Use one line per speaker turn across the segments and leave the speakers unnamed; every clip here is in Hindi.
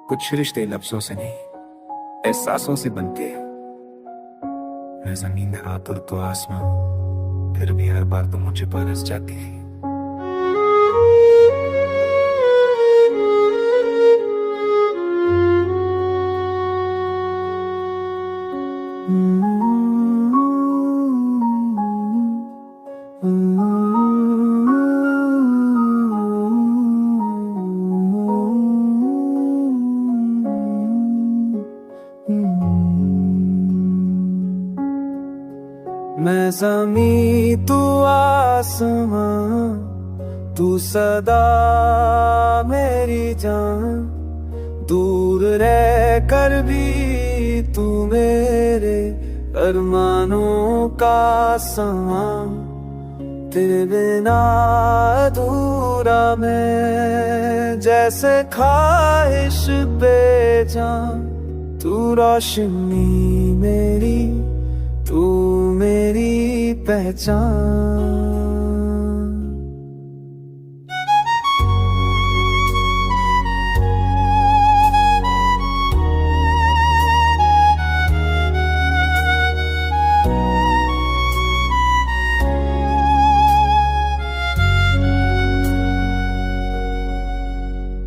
कुछ रिश्ते लफ्जों से नहीं, एहसासों से बनते हैं। मैं जमीन हाथ और तो आसमां, फिर भी हर बार तुम मुझे बरस जाती है।
मैं ज़मीं तू आसमां, तू सदा मेरी जान। दूर रह कर भी तू मेरे अरमानों का सामान। तेरे बिना अधूरा मैं, जैसे ख्वाहिश बेजान। तू रोशनी मेरी, तू मेरी पहचान।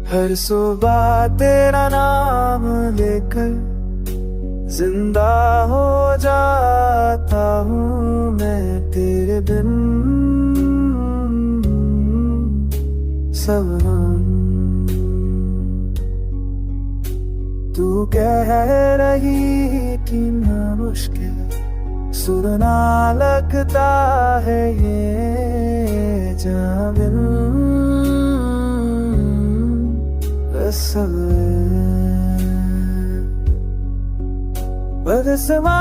हर सुबह तेरा नाम लेकर जिंदा हो जाता हूँ मैं तेरे बिन। सब तू कह रही कि ना मुश्किल सुनना लगता है ये जामिल। बरसमा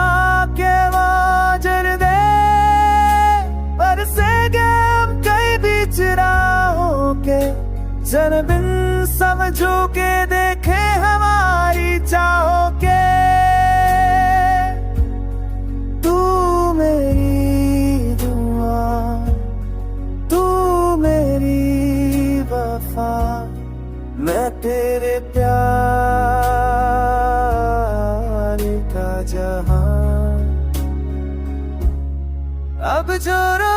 के वाजर दे, बरसेंगे हम कई बीच राहों के। जरा बिन समझो के देखे हमारी चाहों के। तू मेरी दुआ, तू मेरी वफा, मैं तेरे प्यार का जहां। अब जो रो